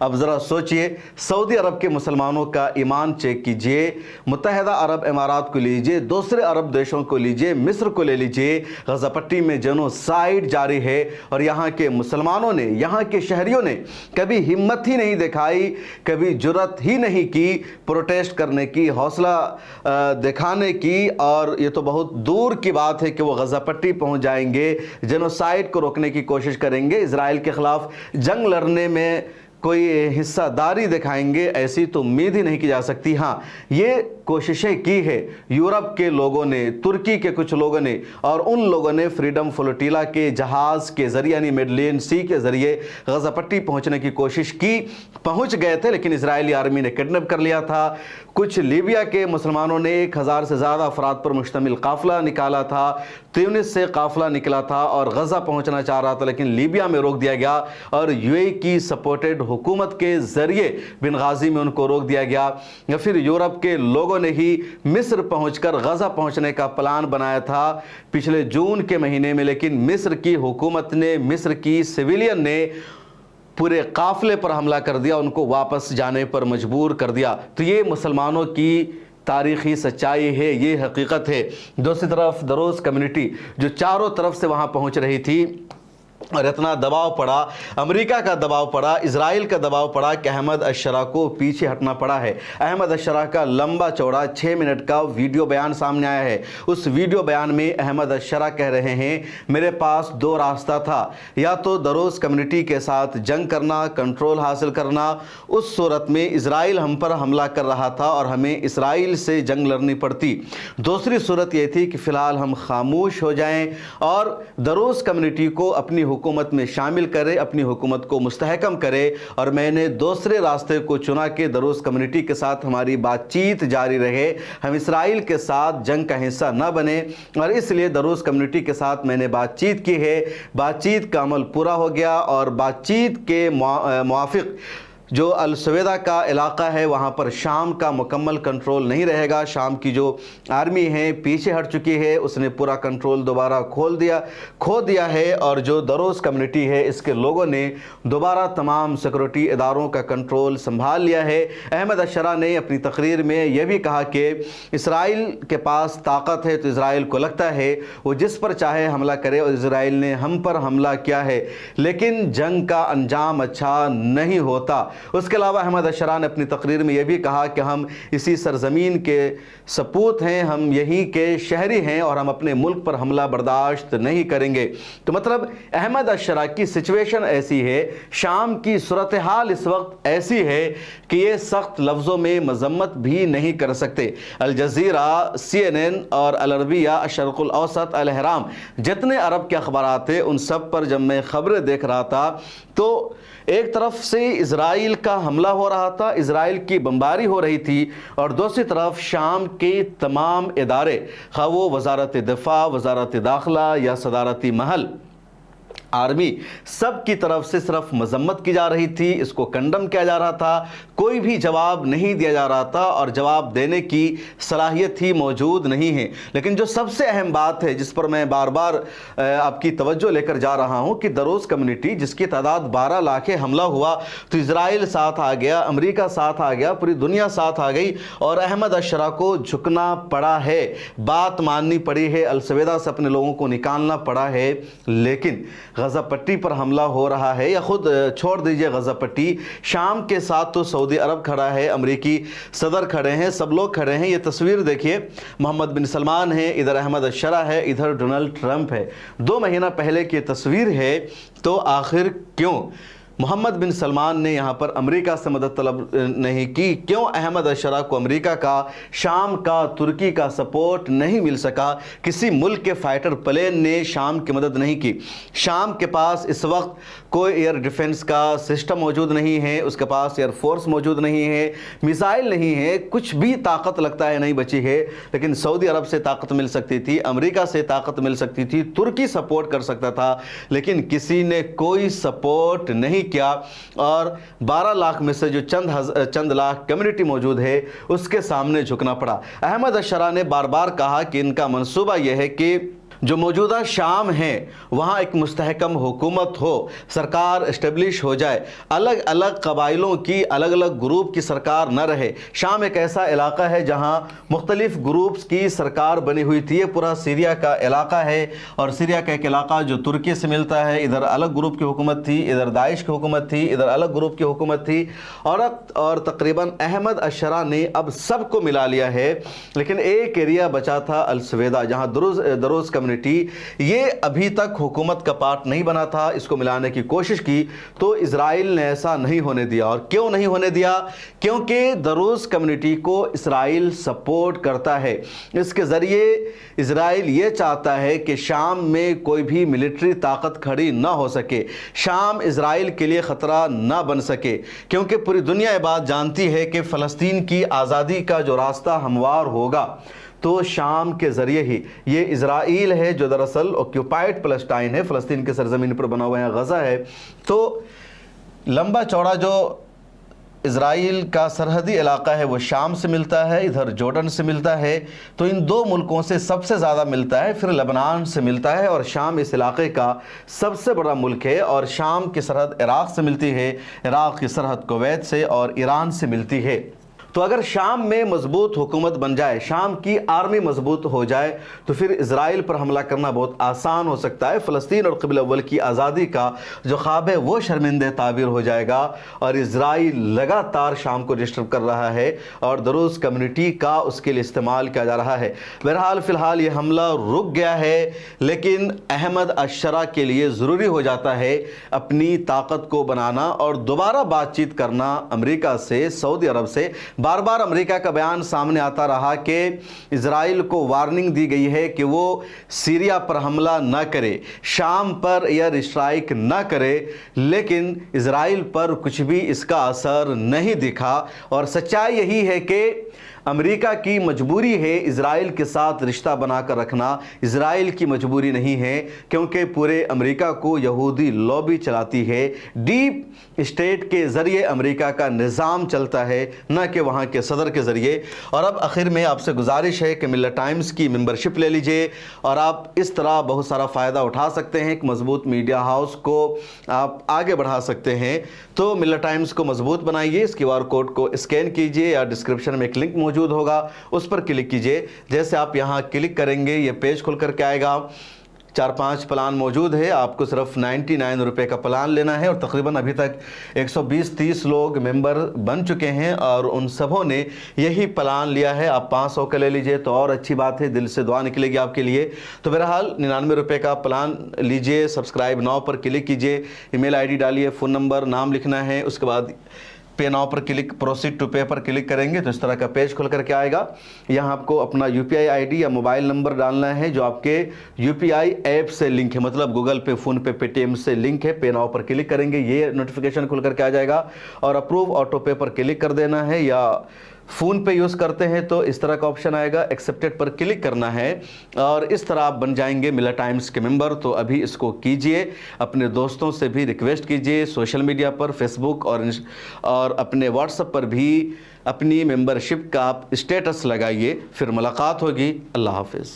اب ذرا سوچئے، سعودی عرب کے مسلمانوں کا ایمان چیک کیجئے، متحدہ عرب امارات کو لیجئے، دوسرے عرب دیشوں کو لیجئے، مصر کو لے لیجئے، غزہ پٹی میں جنوسائیڈ جاری ہے اور یہاں کے مسلمانوں نے، یہاں کے شہریوں نے کبھی ہمت ہی نہیں دکھائی، کبھی جرأت ہی نہیں کی پروٹیسٹ کرنے کی، حوصلہ دکھانے کی، اور یہ تو بہت دور کی بات ہے کہ وہ غزہ پٹی پہنچ جائیں گے، جنوسائیڈ کو روکنے کی کوشش کریں گے، اسرائیل کے خلاف جنگ لڑنے میں کوئی حصہ داری دکھائیں گے، ایسی تو امید ہی نہیں کی جا سکتی۔ ہاں، یہ کوششیں کی ہے یورپ کے لوگوں نے، ترکی کے کچھ لوگوں نے، اور ان لوگوں نے فریڈم فلوٹیلا کے جہاز کے ذریعے یعنی میڈلین سی کے ذریعے غزہ پٹی پہنچنے کی کوشش کی، پہنچ گئے تھے لیکن اسرائیلی آرمی نے کڈنیپ کر لیا تھا۔ کچھ لیبیا کے مسلمانوں نے 1000 سے زیادہ افراد پر مشتمل قافلہ نکالا تھا، تیونس سے قافلہ نکلا تھا اور غزہ پہنچنا چاہ رہا تھا لیکن لیبیا میں روک دیا گیا، اور یو اے کی سپورٹڈ حکومت کے ذریعے بنغازی میں ان کو روک دیا گیا۔ یا پھر یورپ کے لوگوں نے ہی مصر پہنچ کر غزہ پہنچنے کا پلان بنایا تھا پچھلے جون کے مہینے میں، لیکن مصر کی حکومت نے، مصر کی سویلین نے پورے قافلے پر حملہ کر دیا، ان کو واپس جانے پر مجبور کر دیا۔ تو یہ مسلمانوں کی تاریخی سچائی ہے، یہ حقیقت ہے۔ دوسری طرف دروز کمیونٹی جو چاروں طرف سے وہاں پہنچ رہی تھی، اور اتنا دباؤ پڑا، امریکہ کا دباؤ پڑا، اسرائیل کا دباؤ پڑا کہ احمد الشرع کو پیچھے ہٹنا پڑا ہے۔ احمد الشرع کا لمبا چوڑا 6 منٹ کا ویڈیو بیان سامنے آیا ہے۔ اس ویڈیو بیان میں احمد الشرع کہہ رہے ہیں، میرے پاس 2 راستہ تھا، یا تو دروز کمیونٹی کے ساتھ جنگ کرنا، کنٹرول حاصل کرنا، اس صورت میں اسرائیل ہم پر حملہ کر رہا تھا اور ہمیں اسرائیل سے جنگ لڑنی پڑتی۔ دوسری صورت یہ تھی کہ فی الحال ہم خاموش ہو جائیں اور دروز کمیونٹی کو اپنی حکومت میں شامل کرے، اپنی حکومت کو مستحکم کرے، اور میں نے دوسرے راستے کو چنا کہ دروز کمیونٹی کے ساتھ ہماری بات چیت جاری رہے، ہم اسرائیل کے ساتھ جنگ کا حصہ نہ بنے، اور اس لیے دروز کمیونٹی کے ساتھ میں نے بات چیت کی ہے۔ بات چیت کا عمل پورا ہو گیا اور بات چیت کے موافق جو السویدہ کا علاقہ ہے وہاں پر شام کا مکمل کنٹرول نہیں رہے گا۔ شام کی جو آرمی ہے پیچھے ہٹ چکی ہے، اس نے پورا کنٹرول دوبارہ کھو دیا ہے، اور جو دروز کمیونٹی ہے اس کے لوگوں نے دوبارہ تمام سیکورٹی اداروں کا کنٹرول سنبھال لیا ہے۔ احمد الشرع نے اپنی تقریر میں یہ بھی کہا کہ اسرائیل کے پاس طاقت ہے تو اسرائیل کو لگتا ہے وہ جس پر چاہے حملہ کرے، اور اسرائیل نے ہم پر حملہ کیا ہے لیکن جنگ کا انجام اچھا نہیں ہوتا۔ اس کے علاوہ احمد الشرع نے اپنی تقریر میں یہ بھی کہا کہ ہم اسی سرزمین کے سپوت ہیں، ہم یہیں کے شہری ہیں اور ہم اپنے ملک پر حملہ برداشت نہیں کریں گے۔ تو مطلب احمد الشرع کی سچویشن ایسی ہے، شام کی صورتحال اس وقت ایسی ہے کہ یہ سخت لفظوں میں مذمت بھی نہیں کر سکتے۔ الجزیرہ، CNN اور العربیہ، الشرق الاوسط، الاہرام، جتنے عرب کے اخبارات ہیں ان سب پر جب میں خبریں دیکھ رہا تھا تو ایک طرف سے اسرائیل کا حملہ ہو رہا تھا، اسرائیل کی بمباری ہو رہی تھی، اور دوسری طرف شام کے تمام ادارے، خواہ وہ وزارت دفاع، وزارت داخلہ یا صدارتی محل، آرمی، سب کی طرف سے صرف مذمت کی جا رہی تھی، اس کو کنڈم کیا جا رہا تھا، کوئی بھی جواب نہیں دیا جا رہا تھا اور جواب دینے کی صلاحیت ہی موجود نہیں ہے۔ لیکن جو سب سے اہم بات ہے جس پر میں بار بار آپ کی توجہ لے کر جا رہا ہوں کہ دروز کمیونٹی جس کی تعداد 12 لاکھ حملہ ہوا تو اسرائیل ساتھ آ گیا، امریکہ ساتھ آ گیا، پوری دنیا ساتھ آ گئی، اور احمد الشرع کو جھکنا پڑا ہے، بات ماننی پڑی ہے، السویدہ سے اپنے لوگوں کو نکالنا پڑا ہے۔ لیکن غزہ پٹی پر حملہ ہو رہا ہے، یا خود چھوڑ دیجئے غزہ پٹی، شام کے ساتھ تو سعودی عرب کھڑا ہے، امریکی صدر کھڑے ہیں، سب لوگ کھڑے ہیں۔ یہ تصویر دیکھیے، محمد بن سلمان ہے، ادھر احمد الشرع ہے، ادھر ڈونلڈ ٹرمپ ہے۔ 2 مہینہ پہلے کی تصویر ہے۔ تو آخر کیوں محمد بن سلمان نے یہاں پر امریکہ سے مدد طلب نہیں کی؟ کیوں احمد الشرع کو امریکہ کا، شام کا، ترکی کا سپورٹ نہیں مل سکا؟ کسی ملک کے فائٹر پلین نے شام کی مدد نہیں کی۔ شام کے پاس اس وقت کوئی ایئر ڈیفنس کا سسٹم موجود نہیں ہے، اس کے پاس ایئر فورس موجود نہیں ہے، میزائل نہیں ہے، کچھ بھی طاقت لگتا ہے نہیں بچی ہے۔ لیکن سعودی عرب سے طاقت مل سکتی تھی، امریکہ سے طاقت مل سکتی تھی، ترکی سپورٹ کر سکتا تھا، لیکن کسی نے کوئی سپورٹ نہیں کیا، اور 12 لاکھ میں سے جو چند لاکھ کمیونٹی موجود ہے اس کے سامنے جھکنا پڑا۔ احمد الشرع نے بار بار کہا کہ ان کا منصوبہ یہ ہے کہ جو موجودہ شام ہے وہاں ایک مستحکم حکومت ہو, سرکار اسٹیبلش ہو جائے, الگ الگ قبائلوں کی الگ الگ گروپ کی سرکار نہ رہے. شام ایک ایسا علاقہ ہے جہاں مختلف گروپس کی سرکار بنی ہوئی تھی. یہ پورا سیریا کا علاقہ ہے, اور سیریا کا ایک علاقہ جو ترکی سے ملتا ہے. ادھر الگ گروپ کی حکومت تھی, ادھر داعش کی حکومت تھی, ادھر الگ گروپ کی حکومت تھی, اور تقریباً احمد الشرا نے اب سب کو ملا لیا ہے. لیکن ایک ایریا بچا تھا, السویدا, جہاں دروز کمیونٹی, یہ ابھی تک حکومت کا پارٹ نہیں بنا تھا. اس کو ملانے کی کوشش کی تو اسرائیل نے ایسا نہیں ہونے دیا. اور کیوں نہیں ہونے دیا؟ کیونکہ دروز کمیونٹی کو اسرائیل سپورٹ کرتا ہے. اس کے ذریعے اسرائیل یہ چاہتا ہے کہ شام میں کوئی بھی ملٹری طاقت کھڑی نہ ہو سکے, شام اسرائیل کے لیے خطرہ نہ بن سکے, کیونکہ پوری دنیا یہ بات جانتی ہے کہ فلسطین کی آزادی کا جو راستہ ہموار ہوگا تو شام کے ذریعے ہی. یہ اسرائیل ہے جو دراصل آکیوپائڈ فلسطین ہے, فلسطین کے سرزمین پر بنا ہوا ہے, غزہ ہے. تو لمبا چوڑا جو اسرائیل کا سرحدی علاقہ ہے وہ شام سے ملتا ہے, ادھر جورڈن سے ملتا ہے. تو ان دو ملکوں سے سب سے زیادہ ملتا ہے, پھر لبنان سے ملتا ہے, اور شام اس علاقے کا سب سے بڑا ملک ہے. اور شام کی سرحد عراق سے ملتی ہے, عراق کی سرحد کویت سے اور ایران سے ملتی ہے. تو اگر شام میں مضبوط حکومت بن جائے, شام کی آرمی مضبوط ہو جائے, تو پھر اسرائیل پر حملہ کرنا بہت آسان ہو سکتا ہے. فلسطین اور قبل اول کی آزادی کا جو خواب ہے وہ شرمندہ تعبیر ہو جائے گا. اور اسرائیل لگاتار شام کو ڈسٹرب کر رہا ہے, اور دروز کمیونٹی کا اس کے لیے استعمال کیا جا رہا ہے. بہرحال فی الحال یہ حملہ رک گیا ہے, لیکن احمد الشرا کے لیے ضروری ہو جاتا ہے اپنی طاقت کو بنانا اور دوبارہ بات چیت کرنا امریکہ سے, سعودی عرب سے. بار بار امریکہ کا بیان سامنے آتا رہا کہ اسرائیل کو وارننگ دی گئی ہے کہ وہ سیریا پر حملہ نہ کرے, شام پر ایئر اسٹرائک نہ کرے, لیکن اسرائیل پر کچھ بھی اس کا اثر نہیں دکھا. اور سچائی یہی ہے کہ امریکہ کی مجبوری ہے اسرائیل کے ساتھ رشتہ بنا کر رکھنا, اسرائیل کی مجبوری نہیں ہے, کیونکہ پورے امریکہ کو یہودی لابی چلاتی ہے. ڈیپ اسٹیٹ کے ذریعے امریکہ کا نظام چلتا ہے, نہ کہ وہاں کے صدر کے ذریعے. اور اب آخر میں آپ سے گزارش ہے کہ ملت ٹائمز کی ممبرشپ لے لیجئے, اور آپ اس طرح بہت سارا فائدہ اٹھا سکتے ہیں. ایک مضبوط میڈیا ہاؤس کو آپ آگے بڑھا سکتے ہیں. تو ملت ٹائمز کو مضبوط بنائیے. اس QR کوڈ کو اسکین کیجئے, یا ڈسکرپشن میں ایک لنک موجود ہوگا, اس پر کلک کیجئے. جیسے آپ یہاں کلک کریں گے یہ پیج کھل کر کے آئے گا. 4-5 پلان موجود ہے, آپ کو صرف 99 روپے کا پلان لینا ہے. اور تقریباً ابھی تک 120-30 لوگ ممبر بن چکے ہیں, اور ان سبوں نے یہی پلان لیا ہے. آپ 500 کا لے لیجئے تو اور اچھی بات ہے, دل سے دعا نکلے گی آپ کے لیے. تو بہرحال 99 روپے کا پلان لیجئے, سبسکرائب ناؤ پر کلک کیجئے, ای میل ID ڈالیے, فون نمبر, نام لکھنا ہے, اس کے بعد پے ناؤ پر کلک, پروسیڈ ٹو پے پر کلک کریں گے تو اس طرح کا پیج کھل کر کے آئے گا. یہاں آپ کو اپنا UPI ID یا موبائل نمبر ڈالنا ہے جو آپ کے UPI ایپ سے لنک ہے, مطلب گوگل پے, فون پے, پے TM سے لنک ہے. پے ناؤ پر کلک کریں گے, یہ نوٹیفیکیشن کھل کر کے آ جائے گا. اور اپروو آٹو پے پر کلک کر دینا ہے, یا فون پے یوز کرتے ہیں تو اس طرح کا آپشن آئے گا, ایکسیپٹڈ پر کلک کرنا ہے, اور اس طرح آپ بن جائیں گے ملت ٹائمز کے ممبر. تو ابھی اس کو کیجئے, اپنے دوستوں سے بھی ریکویسٹ کیجئے, سوشل میڈیا پر, فیس بک اور اپنے واٹس ایپ پر بھی اپنی ممبرشپ کا آپ اسٹیٹس لگائیے. پھر ملاقات ہوگی. اللہ حافظ.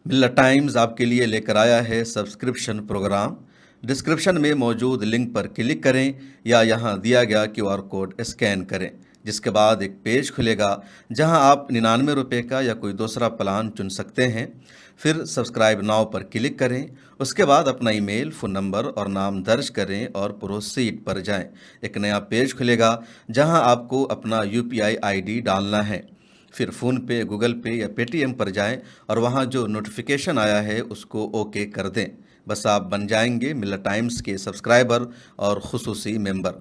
ملت ٹائمز آپ کے لیے لے کر آیا ہے سبسکرپشن پروگرام. ڈسکرپشن میں موجود لنک پر کلک کریں, یا یہاں دیا گیا QR کوڈ اسکین کریں, جس کے بعد ایک پیج کھلے گا جہاں آپ 99 روپے کا یا کوئی دوسرا پلان چن سکتے ہیں. پھر سبسکرائب ناؤ پر کلک کریں, اس کے بعد اپنا ای میل, فون نمبر اور نام درج کریں اور پروسیڈ پر جائیں. ایک نیا پیج کھلے گا جہاں آپ کو اپنا UPI ID ڈالنا ہے. پھر فون پے, گوگل پے یا پے TM پر جائیں, اور وہاں جو نوٹیفیکیشن آیا ہے اس کو اوکے کر دیں. بس آپ بن جائیں گے ملت ٹائمز کے سبسکرائبر اور خصوصی ممبر.